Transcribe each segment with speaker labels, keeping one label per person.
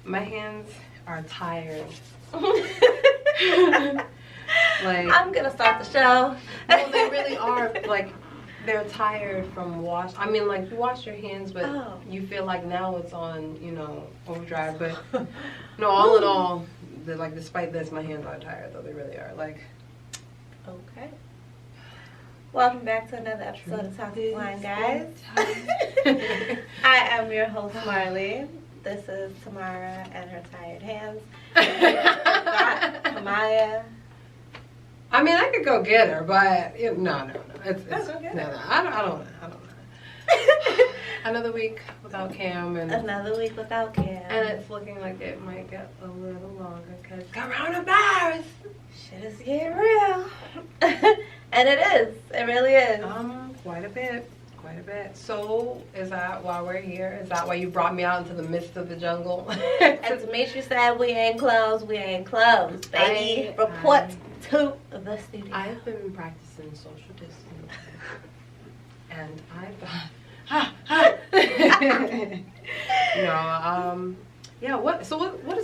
Speaker 1: My hands are tired. Like,
Speaker 2: I'm gonna start the show.
Speaker 1: No, they really are. Like, they're tired from wash. I mean, like, you wash your hands, but you feel like now it's on, you know, overdrive. But no, all in all, like, despite this, my hands are tired, though. They really are. Like,
Speaker 2: okay. Welcome back to another episode of Toxic Wine, guys. I am your host, Marley. This is Tamara and her tired hands. Kamaya.
Speaker 1: I mean, I could go get her, but no. It's no. I don't know. Another week without Cam, and
Speaker 2: another week without Cam,
Speaker 1: and it's looking like it might get a little longer because coronavirus.
Speaker 2: Shit is getting real, and it is. It really is.
Speaker 1: Quite a bit. So, is that why we're here? Is that why you brought me out into the midst of the jungle?
Speaker 2: And to make you said we ain't closed, baby. Report to the studio.
Speaker 1: I've been practicing social distancing, and I thought, yeah. What is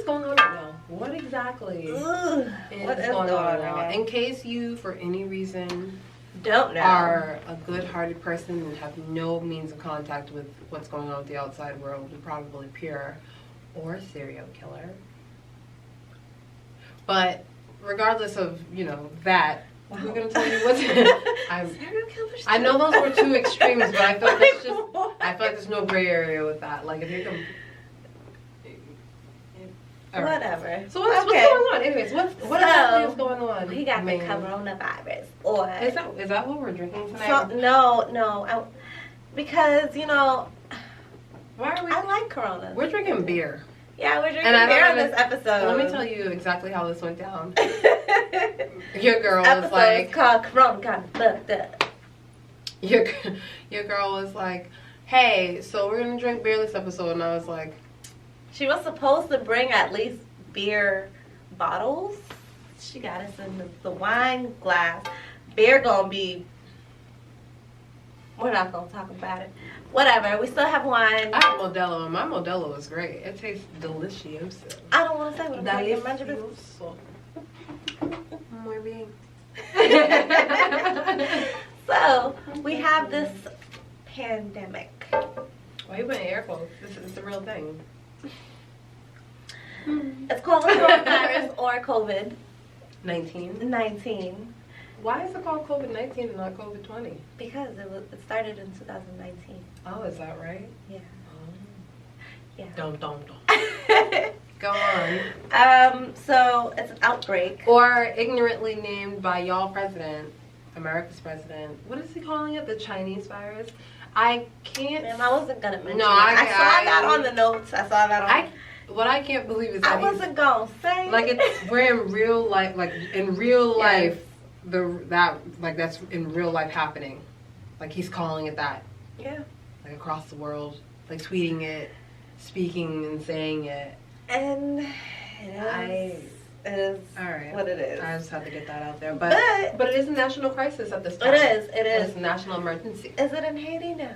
Speaker 1: going on right now? What exactly is going on right now? In case you, for any reason,
Speaker 2: don't know,
Speaker 1: are a good-hearted person and have no means of contact with what's going on with the outside world, you're probably pure or a serial killer. But regardless of, that, we're going to tell you what's...
Speaker 2: Serial killers?
Speaker 1: I know those were two extremes, but I feel like there's no gray area with that. Like, if you can...
Speaker 2: Whatever.
Speaker 1: So what's going on? Anyways, what exactly is going on?
Speaker 2: We got the coronavirus. Or
Speaker 1: is that what we're drinking tonight?
Speaker 2: So, no. Because,
Speaker 1: why are we?
Speaker 2: I like Corona.
Speaker 1: We're drinking beer.
Speaker 2: Yeah, we're drinking beer on this episode.
Speaker 1: Let me tell you exactly how this went down. Your girl
Speaker 2: was
Speaker 1: like,
Speaker 2: is called Corona got fucked up.
Speaker 1: Your girl was like, hey, so we're gonna drink beer this episode, and I was like.
Speaker 2: She was supposed to bring at least beer bottles. She got us in the wine glass. Beer gonna be... We're not gonna talk about it. Whatever. We still have wine.
Speaker 1: I have Modelo, and my Modelo is great. It tastes delicioso.
Speaker 2: I don't want to say what I'm saying.
Speaker 1: Delicioso. Muy bien.
Speaker 2: So, we have this pandemic.
Speaker 1: Why you putting air quotes? This is the real thing.
Speaker 2: It's called the coronavirus or
Speaker 1: COVID-19. Why is it called COVID-19 and not COVID-20?
Speaker 2: Because it started in 2019.
Speaker 1: Oh, is that right?
Speaker 2: Yeah.
Speaker 1: Oh.
Speaker 2: Yeah.
Speaker 1: Don't. Go on.
Speaker 2: So it's an outbreak.
Speaker 1: Or ignorantly named by y'all president, America's president. What is he calling it? The Chinese virus? I can't.
Speaker 2: Ma'am, I wasn't gonna mention.
Speaker 1: No,
Speaker 2: I saw that on the notes. I saw that on.
Speaker 1: What I can't believe is that
Speaker 2: I wasn't gonna say.
Speaker 1: Like we're in real life. Like in real life, that's in real life happening. Like he's calling it that.
Speaker 2: Yeah.
Speaker 1: Like across the world, like tweeting it, speaking and saying it.
Speaker 2: And it is
Speaker 1: all right.
Speaker 2: what it is.
Speaker 1: I just had to get that out there. But it is a national crisis at this time.
Speaker 2: It is.
Speaker 1: It's a national emergency.
Speaker 2: Is it in Haiti now?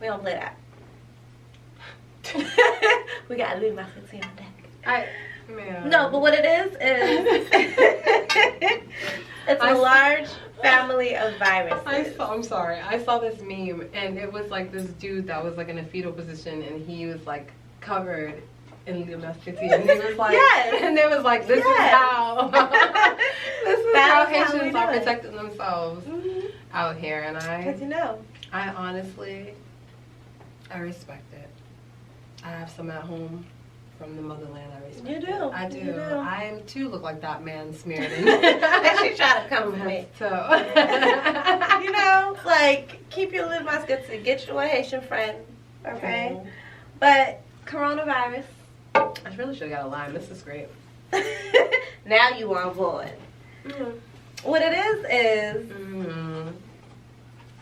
Speaker 2: We don't play that. We gotta leave my sexy on deck. No, but what it is it's a large family of viruses.
Speaker 1: I'm sorry. I saw this meme and it was like this dude that was like in a fetal position and he was like covered in domesticity and he was like and it was like this is how Haitians are protecting themselves out here, and I honestly respect it. I have some at home from the motherland. I respect
Speaker 2: You do.
Speaker 1: I do.
Speaker 2: You do.
Speaker 1: I am too look like that man smeared in.
Speaker 2: She tried to come for me.
Speaker 1: So
Speaker 2: like keep your little muskets and get you a Haitian friend. Okay. But coronavirus.
Speaker 1: I really should have got a line. This is great.
Speaker 2: Now you on board. What it is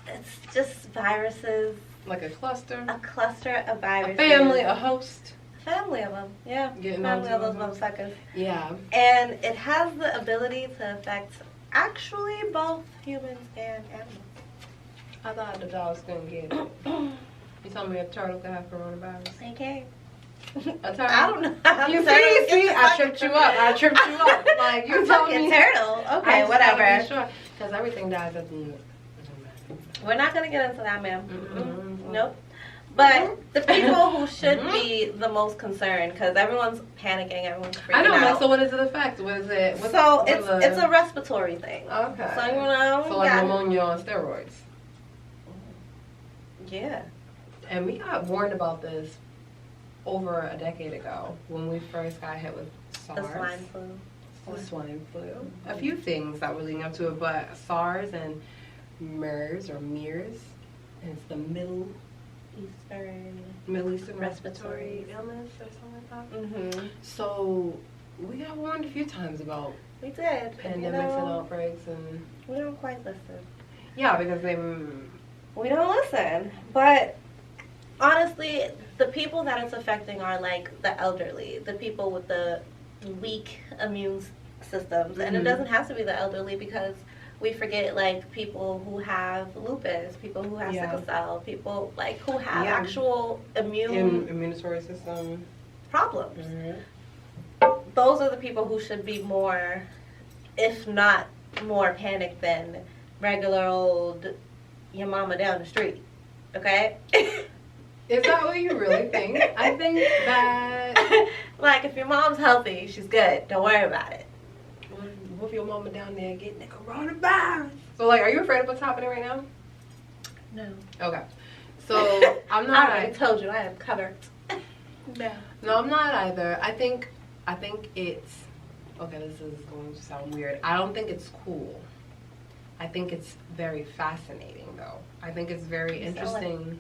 Speaker 2: it's just viruses.
Speaker 1: Like a cluster.
Speaker 2: A cluster of viruses.
Speaker 1: A family, a host.
Speaker 2: A family of them, yeah.
Speaker 1: Family
Speaker 2: of those motherfuckers.
Speaker 1: Yeah.
Speaker 2: And it has the ability to affect actually both humans and animals.
Speaker 1: I thought the dogs couldn't get it. You talking tell me a turtle can have coronavirus?
Speaker 2: They can't.
Speaker 1: A turtle?
Speaker 2: I don't know.
Speaker 1: You see, I tripped you up. Like, you told me.
Speaker 2: Turtle. Okay, whatever.
Speaker 1: Sure, because everything dies at the end.
Speaker 2: We're not going to get into that, ma'am. Nope. But the people who should be the most concerned, because everyone's panicking, everyone's freaking out.
Speaker 1: I know, so what does it affect? What is it?
Speaker 2: It's a respiratory thing.
Speaker 1: Okay.
Speaker 2: So, you know.
Speaker 1: So like pneumonia on steroids.
Speaker 2: Yeah.
Speaker 1: And we got warned about this over a decade ago when we first got hit with SARS.
Speaker 2: The swine flu.
Speaker 1: The swine flu. A few things that were leading up to it, but SARS and MERS, and it's the Middle Eastern respiratory illness or something like that. So we got warned a few times about
Speaker 2: we did
Speaker 1: pandemics and outbreaks, and
Speaker 2: we don't quite listen.
Speaker 1: Yeah, because
Speaker 2: we don't listen. But honestly, the people that it's affecting are like the elderly, the people with the weak immune systems, and it doesn't have to be the elderly because we forget like people who have lupus, people who have sickle cell, people like who have actual
Speaker 1: immunitory system
Speaker 2: problems. Those are the people who should be more, if not more, panicked than regular old your mama down the street. Okay?
Speaker 1: Is that what you really think? I think that
Speaker 2: like if your mom's healthy, she's good. Don't worry about it.
Speaker 1: What if your mama down there getting the coronavirus? So, like, are you afraid of what's happening right now?
Speaker 2: No.
Speaker 1: Okay. So, I'm not.
Speaker 2: I already told you I am covered.
Speaker 1: No, I'm not either. I think it's, okay, this is going to sound weird. I don't think it's cool. I think it's very fascinating, though. I think it's very interesting.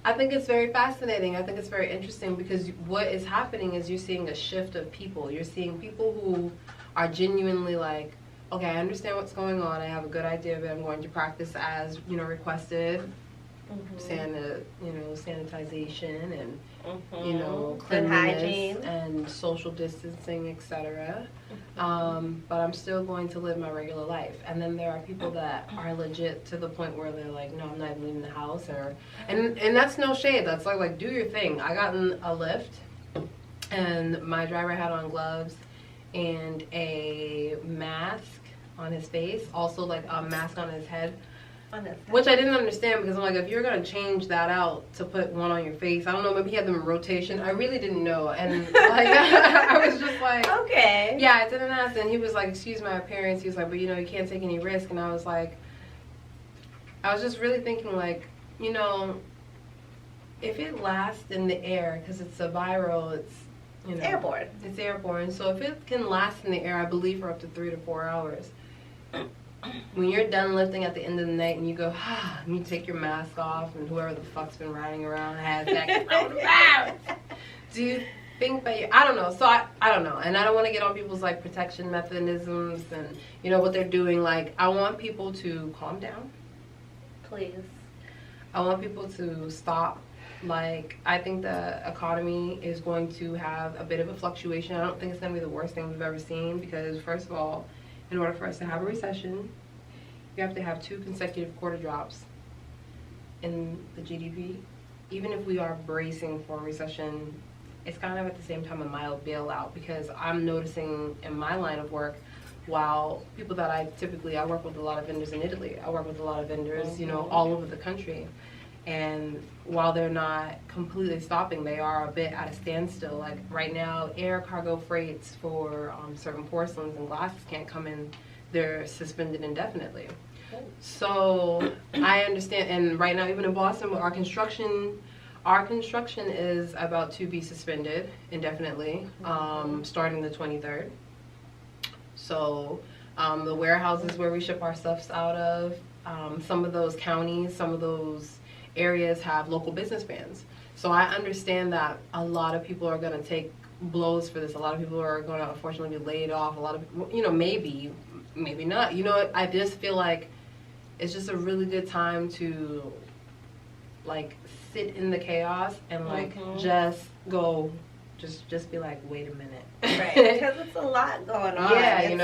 Speaker 1: I think it's very fascinating. I think it's very interesting because what is happening is you're seeing a shift of people. You're seeing people who are genuinely like, okay, I understand what's going on. I have a good idea of it. I'm going to practice as, requested. Sanitization and, cleanliness and social distancing, etc. But I'm still going to live my regular life. And then there are people that are legit to the point where they're like, no, I'm not even leaving the house. And that's no shade. That's like do your thing. I got in a Lyft and my driver had on gloves and a mask on his face, also like a mask on his head. Which I didn't understand because I'm like, if you're going to change that out to put one on your face, I don't know, maybe he had them in rotation. I really didn't know. And like, I was just like,
Speaker 2: okay.
Speaker 1: Yeah, I didn't ask. And he was like, excuse my appearance. He was like, but you can't take any risk. And I was just really thinking like, if it lasts in the air, because it's a viral, it's,
Speaker 2: airborne.
Speaker 1: It's airborne. So if it can last in the air, I believe for up to 3 to 4 hours. When you're done lifting at the end of the night and you go, and you take your mask off and whoever the fuck's been riding around has that coronavirus. Do you think that I don't know. So I don't know. And I don't want to get on people's like protection mechanisms and what they're doing. Like I want people to calm down.
Speaker 2: Please.
Speaker 1: I want people to stop. Like I think the economy is going to have a bit of a fluctuation. I don't think it's going to be the worst thing we've ever seen because first of all, in order for us to have a recession, you have to have 2 consecutive quarter drops in the GDP. Even if we are bracing for a recession, it's kind of at the same time a mild bailout because I'm noticing in my line of work, while people that I work with a lot of vendors in Italy. I work with a lot of vendors, all over the country. And while they're not completely stopping, they are a bit at a standstill. Like right now, air cargo freights for certain porcelains and glasses can't come in. They're suspended indefinitely. So I understand. And right now, even in Boston, our construction is about to be suspended indefinitely, starting the 23rd. So the warehouses where we ship our stuffs out of, some of those counties, some of those areas have local business bans. So I understand that a lot of people are going to take blows for this. A lot of people are going to unfortunately be laid off. A lot of, maybe not. I just feel like it's just a really good time to like sit in the chaos and like just go, just be like, wait a minute.
Speaker 2: Right, because it's a lot going on.
Speaker 1: Yeah, and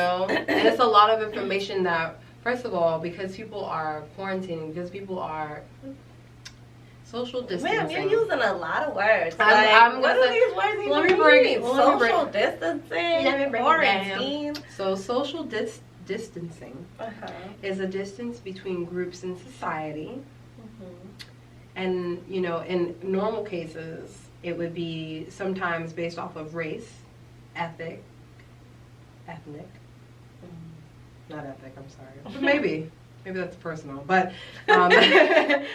Speaker 1: it's a lot of information that, first of all, because people are quarantining, because people are Social distancing.
Speaker 2: Ma'am, you're using a lot of words.
Speaker 1: I'm
Speaker 2: what do these words even mean? Social distancing,
Speaker 1: let me break
Speaker 2: quarantine.
Speaker 1: So social distancing is a distance between groups in society. And, you know, in normal cases, it would be sometimes based off of race, ethnic. Not ethic, I'm sorry. Maybe that's personal. But ethnic,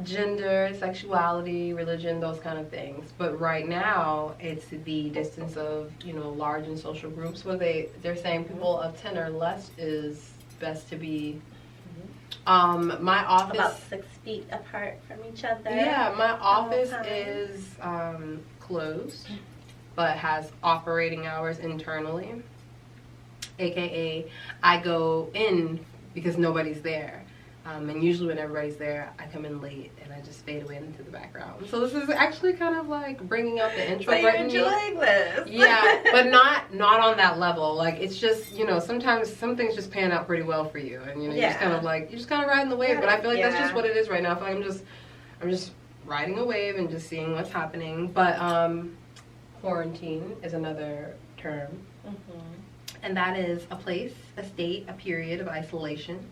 Speaker 1: gender, sexuality, religion, those kind of things. But right now, it's the distance of, you know, large and social groups where they're saying people of 10 or less is best to be. My office
Speaker 2: about 6 feet apart from each other.
Speaker 1: Yeah, my office is closed, but has operating hours internally. AKA, I go in because nobody's there. And usually when everybody's there, I come in late and I just fade away into the background. So this is actually kind of like bringing out the introvert.
Speaker 2: So you're enjoying this.
Speaker 1: Yeah, but not on that level. Like, it's just, you know, sometimes some things just pan out pretty well for you. And, you know, you're just kind of like, you're just kind of riding the wave. But I feel like that's just what it is right now. I feel like I'm just riding a wave and just seeing what's happening. But quarantine is another term. And that is a place, a state, a period of isolation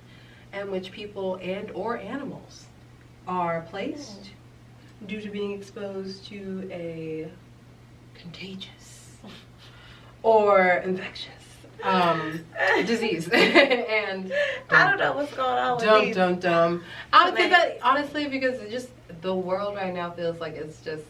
Speaker 1: in which people and or animals are placed due to being exposed to a contagious or infectious disease. And
Speaker 2: I don't know what's going on with these.
Speaker 1: I would say that honestly because it just the world right now feels like it's just.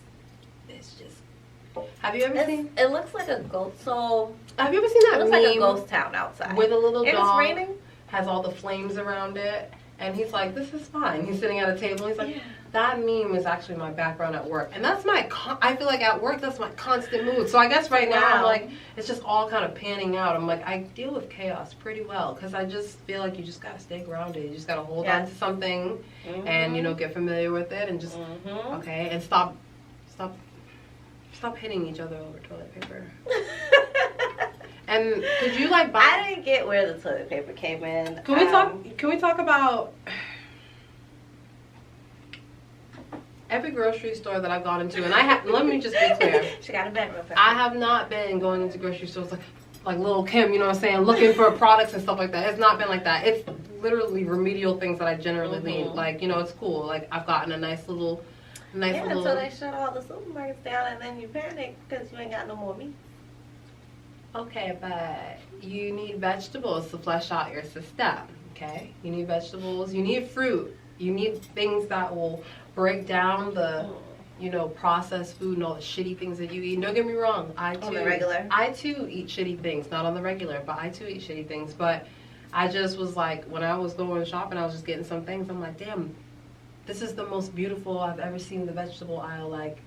Speaker 1: Have you ever seen?
Speaker 2: It looks like a ghost. So
Speaker 1: have you ever seen that
Speaker 2: meme? It looks like a ghost town outside
Speaker 1: with a little dog.
Speaker 2: It's raining.
Speaker 1: Has all the flames around it, and he's like, "This is fine." He's sitting at a table. He's like, "That meme is actually my background at work," and that's my. I feel like at work that's my constant mood. So I guess right now I'm like, it's just all kind of panning out. I'm like, I deal with chaos pretty well because I just feel like you just gotta stay grounded. You just gotta hold on to something, and you know, get familiar with it, and just okay, and stop hitting each other over toilet paper. And could you like buy?
Speaker 2: I didn't get where the toilet paper came in.
Speaker 1: Can we talk about every grocery store that I've gone into? And let me just be clear.
Speaker 2: She got a bag real fast.
Speaker 1: I have not been going into grocery stores like little Kim, you know what I'm saying, looking for products and stuff like that. It's not been like that. It's literally remedial things that I generally need. Like, you know, it's cool. Like I've gotten a nice little.
Speaker 2: So they shut all the supermarkets down and then you panic because you ain't got no more meat.
Speaker 1: Okay, but you need vegetables to flesh out your system, okay? You need vegetables, you need fruit, you need things that will break down the, you know, processed food and all the shitty things that you eat. And don't get me wrong, I too eat shitty things, not on the regular, but I too eat shitty things. But I just was like, when I was going shopping, I was just getting some things, I'm like, damn, this is the most beautiful I've ever seen the vegetable aisle. Like,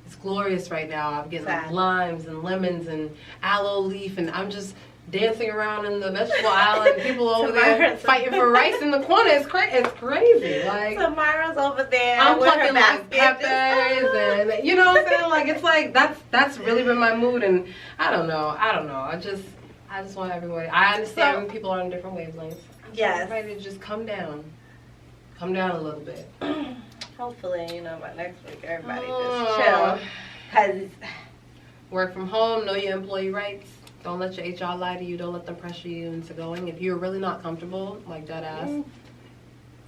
Speaker 1: it's glorious right now. I'm getting like limes and lemons and aloe leaf, and I'm just dancing around in the vegetable aisle, and people over there fighting for rice in the corner. It's crazy. Like
Speaker 2: Tamara's over there.
Speaker 1: I'm plucking like peppers, and you know what I'm saying. Like it's like that's really been my mood, and I don't know. I just want everybody. I understand people are on different wavelengths.
Speaker 2: Yes.
Speaker 1: Everybody to just come down a little bit.
Speaker 2: Hopefully, you know, by next week everybody just chill. Cause
Speaker 1: work from home, know your employee rights. Don't let your HR lie to you. Don't let them pressure you into going. If you're really not comfortable, like that ass,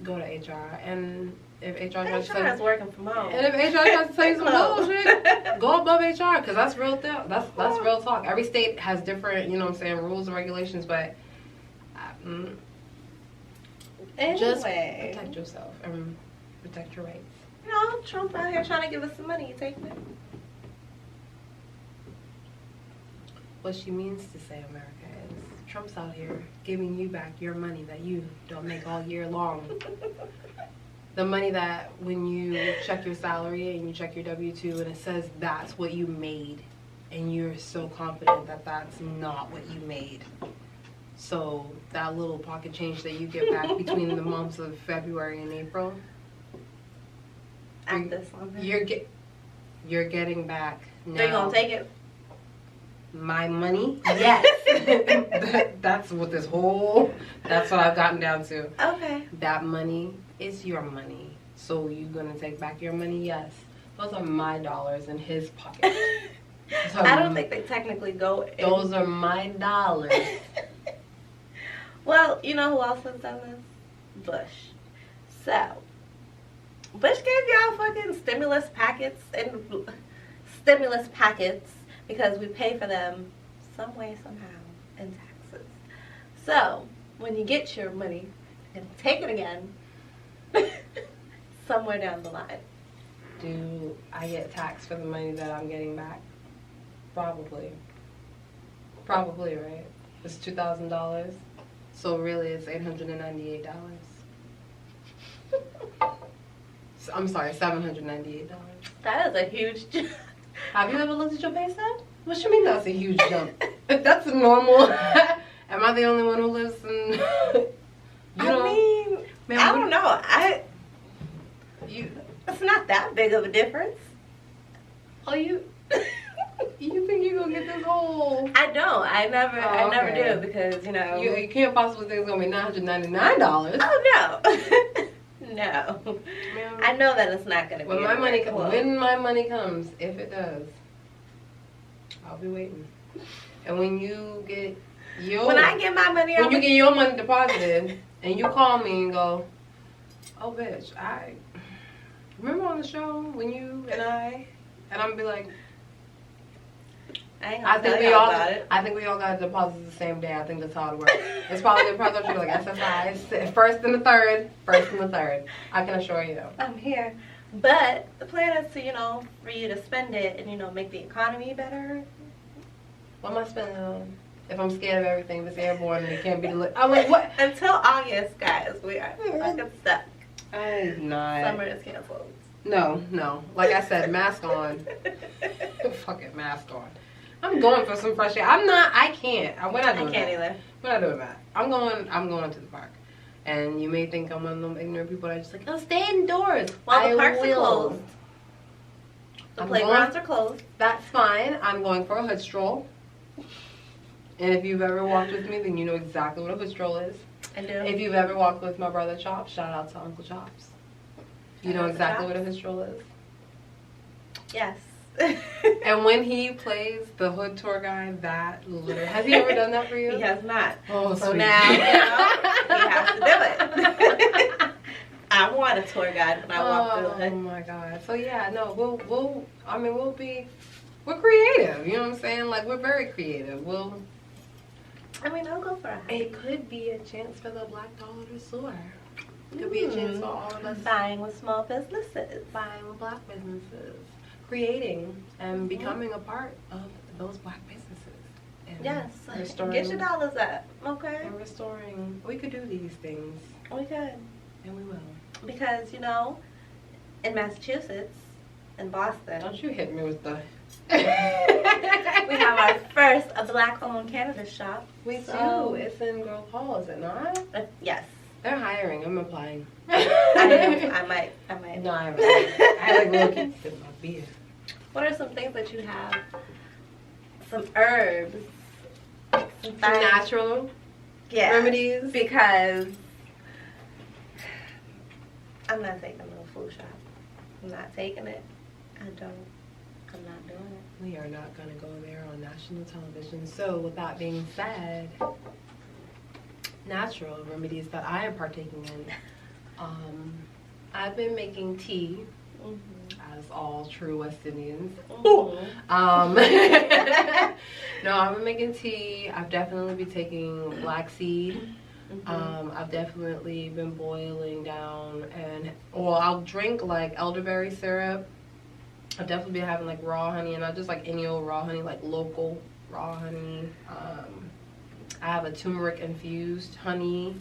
Speaker 1: go to HR. And if HR tries to say
Speaker 2: is working from home,
Speaker 1: and if HR tries to say some bullshit, go above HR because that's real. That's real talk. Every state has different, you know what I'm saying, rules and regulations, but just protect yourself and protect your rights.
Speaker 2: You know, Trump out here trying to give us some money. You taking it?
Speaker 1: What she means to say, America, is Trump's out here giving you back your money that you don't make all year long. The money that when you check your salary and you check your W-2 and it says that's what you made, and you're so confident that that's not what you made. So that little pocket change that you get back between the months of February and April, you're getting back now.
Speaker 2: They gonna take it?
Speaker 1: My money? Yes. That's what that's what I've gotten down to.
Speaker 2: Okay.
Speaker 1: That money is your money. So you gonna take back your money? Yes. Those are my dollars in his pocket.
Speaker 2: I don't think they technically go in.
Speaker 1: Those are my dollars.
Speaker 2: Well, you know who else has done this? Bush. So, Bush gave y'all fucking stimulus packets because we pay for them some way, somehow, in taxes. So, when you get your money and take it again, somewhere down the line.
Speaker 1: Do I get taxed for the money that I'm getting back? Probably. Probably, right? It's $2,000. So really it's $898. I'm sorry, $798.
Speaker 2: That is a huge jump.
Speaker 1: Have you ever looked at your pay stub? What you mean that's a huge jump? That's normal. Am I the only one who lives in...
Speaker 2: Man, I don't know. It's not that big of a difference.
Speaker 1: Oh, you think you're gonna get this whole...
Speaker 2: I don't. I never do because, you know...
Speaker 1: You can't possibly think it's gonna be $999.
Speaker 2: Oh, no. No. Man, I know that it's not gonna be.
Speaker 1: When my money comes, if it does, I'll be waiting. And when you get your...
Speaker 2: When I get my money...
Speaker 1: When you get your money deposited, and you call me and go, oh, bitch, I... Remember on the show when you and I'm be like... I think we all got deposited the same day. I think that's how it works. It's probably the process like SSI, first and the third. I can assure you.
Speaker 2: I'm here. But the plan is to, you know, for you to spend it and, you know, make the economy better.
Speaker 1: What am I spending it on? If I'm scared of everything that's airborne and it can't be delivered. I'm like, what?
Speaker 2: Until August, guys, we are fucking stuck.
Speaker 1: I'm not.
Speaker 2: Summer is canceled.
Speaker 1: No. Like I said, mask on. Fucking mask on. I'm going for some fresh air. I can't. We're not doing that. I can't either. We're not doing that. I'm going to the park. And you may think I'm one of them ignorant people that are just like, oh, stay indoors.
Speaker 2: Well, the parks are closed. The playgrounds are closed.
Speaker 1: That's fine. I'm going for a hood stroll. And if you've ever walked with me, then you know exactly what a hood stroll is.
Speaker 2: I do.
Speaker 1: If you've ever walked with my brother Chops, shout out to Uncle Chops. You know exactly what a hood stroll is?
Speaker 2: Yes.
Speaker 1: And when he plays the hood tour guide, that literally... Has he ever done that for you?
Speaker 2: He has not.
Speaker 1: Oh,
Speaker 2: so
Speaker 1: sweet.
Speaker 2: now, you know, he has to do it. I want a tour guide when I walk through the hood.
Speaker 1: Oh my God. So yeah, no, we're creative. You know what I'm saying? Like, we're very creative.
Speaker 2: I'll go for a hike.
Speaker 1: It could be a chance for the Black dollar to soar. It could be a chance for all of us.
Speaker 2: Buying with small businesses.
Speaker 1: Buying with Black businesses. Creating and becoming a part of those Black businesses. And
Speaker 2: yes.
Speaker 1: restoring,
Speaker 2: get your dollars up. Okay.
Speaker 1: And restoring. We could do these things.
Speaker 2: We could.
Speaker 1: And we will.
Speaker 2: Because, you know, in Massachusetts, in Boston.
Speaker 1: Don't you hit me with the...
Speaker 2: We have our first Black-owned cannabis shop.
Speaker 1: We do. It's in Grove Hall, is it not?
Speaker 2: Yes.
Speaker 1: They're hiring. I'm applying.
Speaker 2: I might.
Speaker 1: No, I haven't. I like little kids in my beer.
Speaker 2: What are some things that you have? Some herbs.
Speaker 1: Some natural remedies.
Speaker 2: Because I'm not taking a little food shop. I'm not taking it. I'm not doing it.
Speaker 1: We are not going to go there on national television. So, with that being said, natural remedies that I am partaking in. I've been making tea, as all true West Indians. No, I've been making tea. I've definitely been taking black seed. I've definitely been boiling down I'll drink like elderberry syrup. I've definitely been having like raw honey, and not just like any old raw honey, like local raw honey. I have a turmeric infused honey.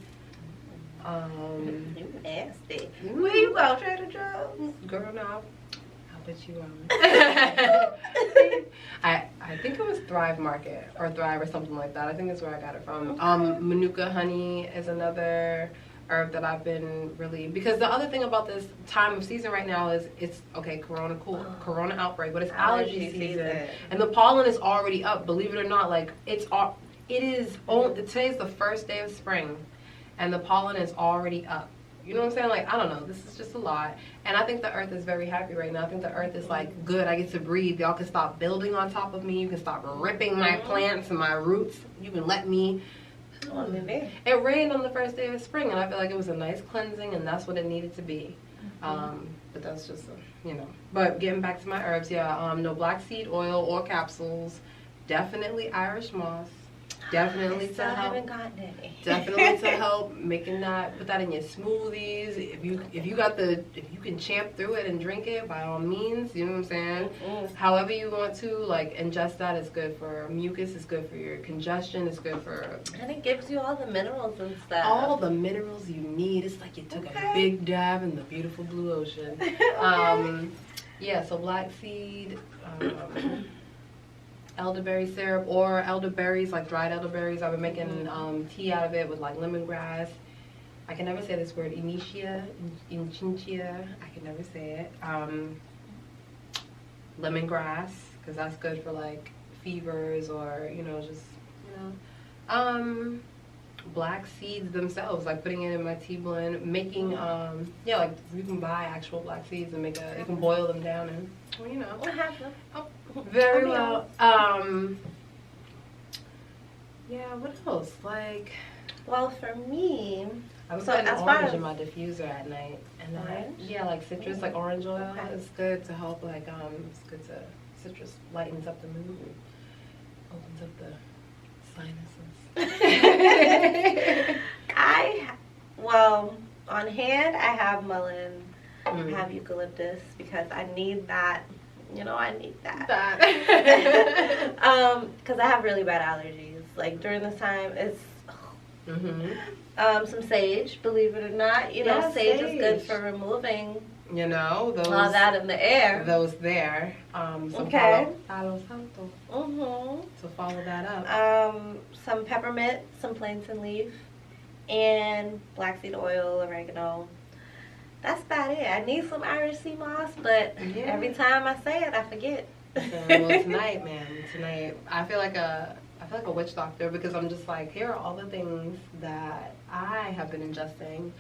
Speaker 2: You nasty. Where you go, Trader Joe's?
Speaker 1: Girl, no, I'll bet you I think it was Thrive Market or Thrive or something like that. I think that's where I got it from. Manuka honey is another herb that I've been really, because the other thing about this time of season right now is it's corona outbreak, but it's allergy season. And the pollen is already up, believe it or not. Like today's the first day of spring and the pollen is already up. you know what I'm saying? Like, I don't know. This is just a lot. And I think the earth is very happy right now. I think the earth is like, good. I get to breathe. Y'all can stop building on top of me. You can stop ripping my plants and my roots. You can let me. It rained on the first day of spring, and I feel like it was a nice cleansing, and that's what it needed to be. But that's just, you know. But getting back to my herbs, yeah, no black seed oil or capsules. Definitely Irish moss. Definitely to help.
Speaker 2: Haven't gotten any.
Speaker 1: Definitely to help making that. Put that in your smoothies. If you can champ through it and drink it, by all means. You know what I'm saying? However you want to, like, ingest that. It's good for mucus. It's good for your congestion. It's good for.
Speaker 2: And it gives you all the minerals and stuff.
Speaker 1: All the minerals you need. It's like you took a big dab in the beautiful blue ocean. Yeah. So black seed. Elderberry syrup or elderberries, like dried elderberries. I've been making tea out of it with like lemongrass. I can never say this word, inchinchia. I can never say it. Lemongrass, because that's good for like fevers or, you know, just, you know. Black seeds themselves, like putting it in my tea blend, making, yeah, like you can buy actual black seeds and make you can boil them down and, well, you know.
Speaker 2: I have them.
Speaker 1: Very well. Yeah, what else? Like,
Speaker 2: well, for me,
Speaker 1: I was putting orange in my diffuser at night, and
Speaker 2: orange?
Speaker 1: Yeah, like citrus, like orange oil is good to help. Like, it's good to citrus lightens up the mood and opens up the sinuses.
Speaker 2: Well, on hand, I have mullein. I have eucalyptus because I need that. You know, I need that. Because I have really bad allergies. Like during this time, it's some sage. Believe it or not, you know, sage is good for removing.
Speaker 1: You know, those
Speaker 2: all that in the air.
Speaker 1: Those there. So Palo Santo. So follow that up.
Speaker 2: Some peppermint, some plantain leaf, and black seed oil, oregano. That's about it. I need some Irish sea moss, but every time I say it, I forget.
Speaker 1: Well, tonight, man, I feel like a witch doctor because I'm just like, here are all the things that I have been ingesting.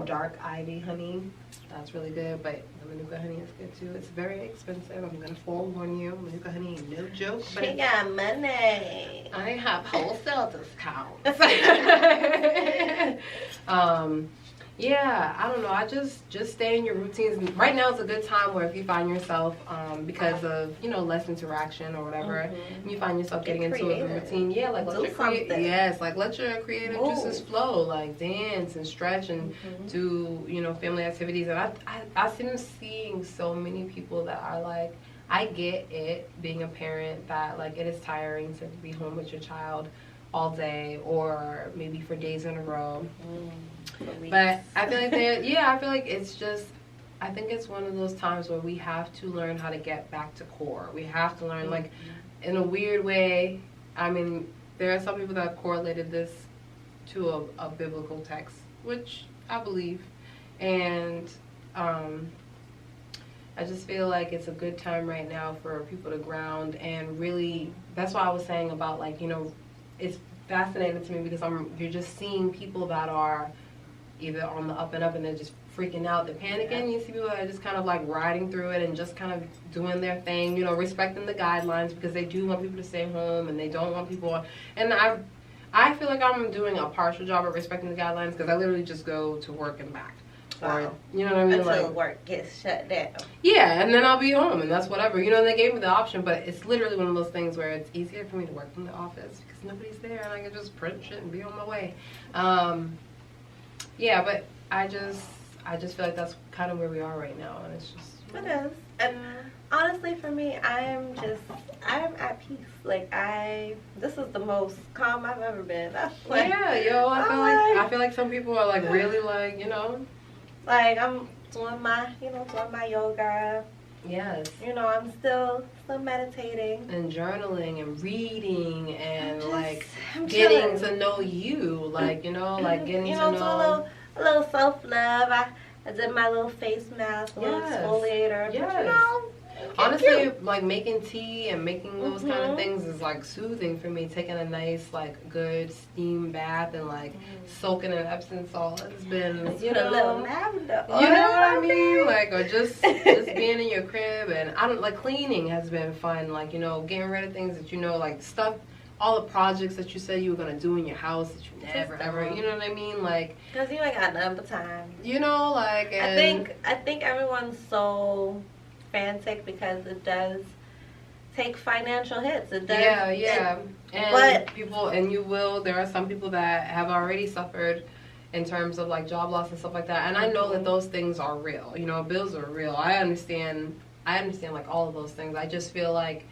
Speaker 1: Dark ivy honey, that's really good, but the Manuka honey is good too. It's very expensive. I'm gonna forewarn you. Manuka honey ain't no joke. But
Speaker 2: she got money.
Speaker 1: I have wholesale discounts. Yeah, I don't know. I just stay in your routines. Right now is a good time where if you find yourself, because of, you know, less interaction or whatever, and you find yourself getting into a routine, yeah, like let your creative juices flow, like dance and stretch and do, you know, family activities. And I've been seeing so many people that are like, I get it, being a parent, that like it is tiring to be home with your child all day or maybe for days in a row. But I feel like I feel like it's just, I think it's one of those times where we have to learn how to get back to core. We have to learn, like, in a weird way. I mean, there are some people that have correlated this to a biblical text, which I believe. And I just feel like it's a good time right now for people to ground and really, that's why I was saying about, like, you know, it's fascinating to me because you're just seeing people that are either on the up and up and they're just freaking out, they're panicking. You see people that are just kind of like riding through it and just kind of doing their thing, you know, respecting the guidelines because they do want people to stay home and they don't want people. And I feel like I'm doing a partial job at respecting the guidelines because I literally just go to work and back. Or, you know what I mean?
Speaker 2: Until
Speaker 1: like,
Speaker 2: work gets shut down.
Speaker 1: Yeah, and then I'll be home and that's whatever. You know, they gave me the option, but it's literally one of those things where it's easier for me to work from the office because nobody's there and I can just print shit and be on my way. Yeah, but I just feel like that's kind of where we are right now, and it's just.
Speaker 2: It is, and honestly, for me, I'm at peace. Like this is the most calm I've ever been.
Speaker 1: Like, yeah, yo, I feel like some people are like really like, you know,
Speaker 2: like I'm doing my yoga.
Speaker 1: Yes.
Speaker 2: You know, I'm still meditating.
Speaker 1: And journaling and reading and I'm getting to know you. Like, you know, like getting to know.
Speaker 2: A little self-love. I did my little face mask, a little exfoliator.
Speaker 1: Yes.
Speaker 2: But, you know,
Speaker 1: honestly, like making tea and making those kind of things is like soothing for me. Taking a nice, like, good steam bath and like soaking in Epsom salt has been, you know,
Speaker 2: a little lavender.
Speaker 1: You know what I mean? Like, or just being in your crib, and I don't like cleaning has been fun. Like, you know, getting rid of things that you know, like stuff. All the projects that you said you were gonna do in your house that you never ever, you know what I mean? Like,
Speaker 2: because you ain't got nothing but time.
Speaker 1: You know, like, and
Speaker 2: I think everyone's so frantic because it does take financial hits. It does.
Speaker 1: Yeah. But people, and there are some people that have already suffered in terms of like job loss and stuff like that. And I know that those things are real. You know, bills are real. I understand like all of those things. I just feel like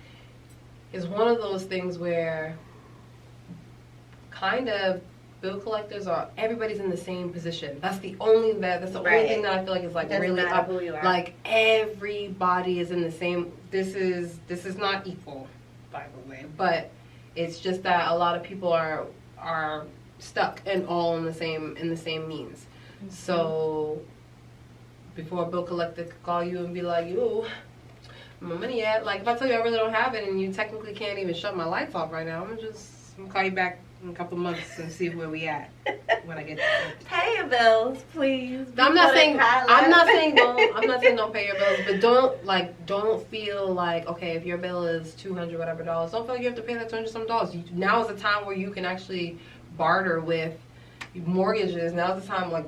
Speaker 1: it's one of those things where kind of bill collectors are, everybody's in the same position. That's the only thing that I feel like is like really up.
Speaker 2: Who you are.
Speaker 1: Like everybody is in the same. This is not equal, by the way, but it's just that a lot of people are stuck and all in the same means. So before a bill collector could call you and be like, "Yo, my money yet?" Like, if I tell you I really don't have it and you technically can't even shut my lights off right now, I'm gonna call you back in a couple months and see where we at when I get there.
Speaker 2: Pay your bills, please.
Speaker 1: I'm not saying don't pay your bills, but don't feel like, okay, if your bill is $200 whatever dollars, don't feel like you have to pay that $200 some dollars. Now is the time where you can actually barter with mortgages. Now is the time, like,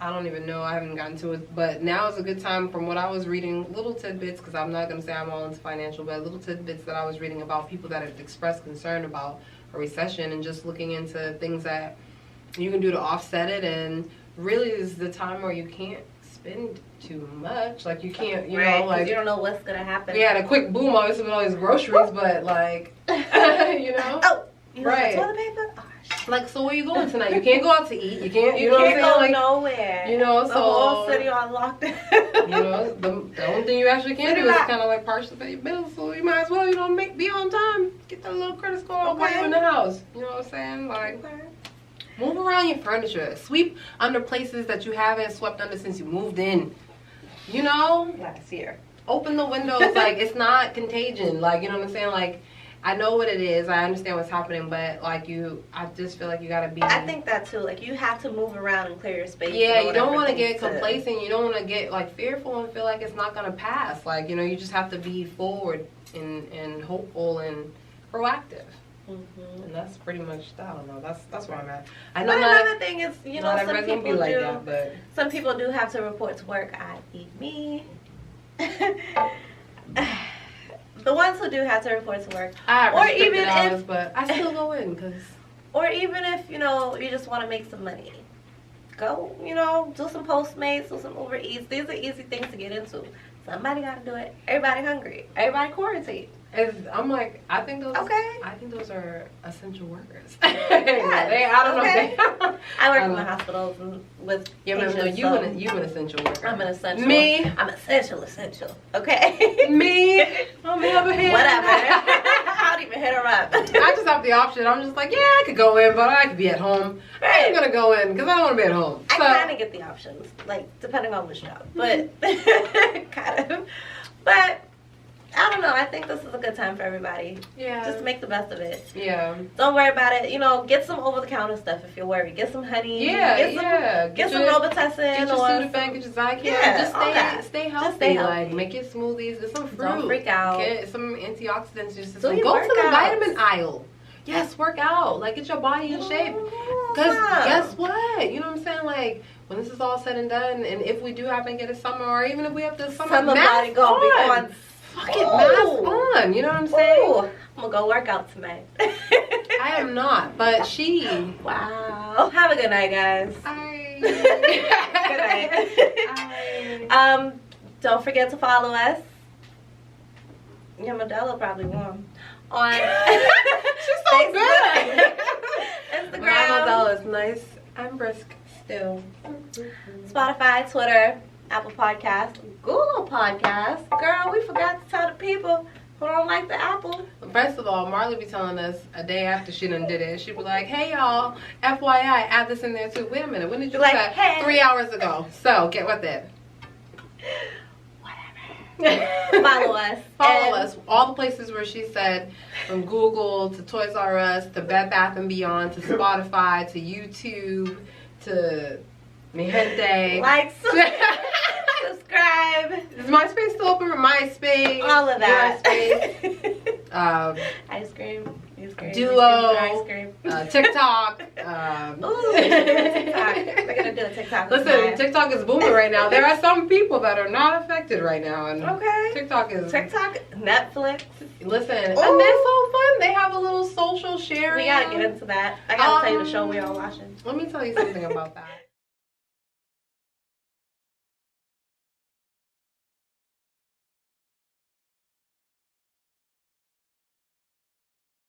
Speaker 1: I don't even know, I haven't gotten to it, but now is a good time from what I was reading, little tidbits, because I'm not going to say I'm all into financial, but little tidbits that I was reading about people that have expressed concern about a recession and just looking into things that you can do to offset it. And really is the time where you can't spend too much. Like, you can't, you know, like,
Speaker 2: you don't know what's going to happen.
Speaker 1: Yeah, the quick boom, obviously, with all these groceries, but like, you know?
Speaker 2: Oh, you
Speaker 1: right.
Speaker 2: toilet paper? Oh,
Speaker 1: like, so where you going tonight? You can't go out to eat. You can't. You know
Speaker 2: can't
Speaker 1: what I'm saying?
Speaker 2: go nowhere.
Speaker 1: You know,
Speaker 2: the
Speaker 1: so
Speaker 2: whole city on lockdown.
Speaker 1: You know, the only thing you actually can do is kind of like partially pay your bills. So you might as well, you know, be on time. Get that little credit score while you're in the house. You know what I'm saying? Like, move around your furniture. Sweep under places that you haven't swept under since you moved in. You know,
Speaker 2: last year.
Speaker 1: Open the windows. Like, it's not contagion. Like, you know what I'm saying? Like, I know what it is. I understand what's happening, but like I just feel like you gotta be.
Speaker 2: I think that too. Like, you have to move around and clear your space.
Speaker 1: Yeah, you don't want to get complacent. You don't want to get like fearful and feel like it's not gonna pass. Like, you know, you just have to be forward and hopeful and proactive. And that's pretty much, I don't know. That's where I'm at. I know.
Speaker 2: But another thing is, you know, some people
Speaker 1: be like that, but
Speaker 2: some people do have to report to work. I.e. me. The ones who do have to report to work,
Speaker 1: or even hours, but I still go in because,
Speaker 2: or even if, you know, you just want to make some money, go, you know, do some Postmates, do some Uber Eats. These are easy things to get into. Somebody got to do it. Everybody hungry. Everybody quarantined.
Speaker 1: I'm like, I think those are essential workers. I don't know.
Speaker 2: I work in the hospitals and with patients,
Speaker 1: you an essential worker.
Speaker 2: I'm an essential.
Speaker 1: Me,
Speaker 2: I'm essential. Okay.
Speaker 1: Me, on the other hand,
Speaker 2: whatever. I don't even hit her up.
Speaker 1: I just have the option. I'm just like, yeah, I could go in, but I could be at home. I ain't gonna go in because I don't want to be at home.
Speaker 2: I kind of get the options, like depending on which job, but kind of, but. I don't know. I think this is a good time for everybody. Yeah. Just make the best of it. Yeah. Don't worry about it. You know, get some over-the-counter stuff if you're worried. Get some honey. Yeah. Get some Robitussin.
Speaker 1: Get your Sudafed. Get your Zycam.
Speaker 2: Yeah.
Speaker 1: Just stay healthy. Just stay healthy. Like, make your smoothies. Get some fruit. Don't
Speaker 2: freak out.
Speaker 1: Get some antioxidants. Just go to the vitamin aisle. Yes, work out. Like, get your body in shape. Because guess what? You know what I'm saying? Like, when this is all said and done, and if we do happen to get a summer, or even if we have the summer
Speaker 2: body gonna be on.
Speaker 1: Fucking mask on, you know what I'm saying?
Speaker 2: Ooh, I'm gonna go work out tonight.
Speaker 1: I am not, but she.
Speaker 2: Wow. Have a good night, guys.
Speaker 1: Bye.
Speaker 2: Good night. Bye. Don't forget to follow us. Yeah, Modelo probably won. On
Speaker 1: she's so good.
Speaker 2: Instagram.
Speaker 1: Modelo is nice and brisk still.
Speaker 2: Spotify, Twitter, Apple Podcast, Google Podcast. Girl, we forgot to tell the people who don't like the Apple.
Speaker 1: First of all, Marley be telling us a day after she done did it. She be like, hey y'all, FYI, add this in there too. Wait a minute, when did you do that?
Speaker 2: Hey.
Speaker 1: 3 hours ago. So, get with it.
Speaker 2: Whatever. Follow us.
Speaker 1: Follow us. All the places where she said, from Google to Toys R Us to Bed Bath & Beyond to Spotify to YouTube to Mi Gente.
Speaker 2: Like, subscribe.
Speaker 1: Is MySpace still open? MySpace.
Speaker 2: All of that.
Speaker 1: MySpace.
Speaker 2: Ice cream.
Speaker 1: Duo.
Speaker 2: Ice cream.
Speaker 1: TikTok.
Speaker 2: Ooh, TikTok. We're going to do a TikTok.
Speaker 1: Listen, TikTok is booming right now. There are some people that are not affected right now. And
Speaker 2: okay.
Speaker 1: TikTok,
Speaker 2: Netflix.
Speaker 1: Listen, and they're so fun. They have a little social sharing.
Speaker 2: We got to get into that. I got to tell you the show we're all watching.
Speaker 1: Let me tell you something about that.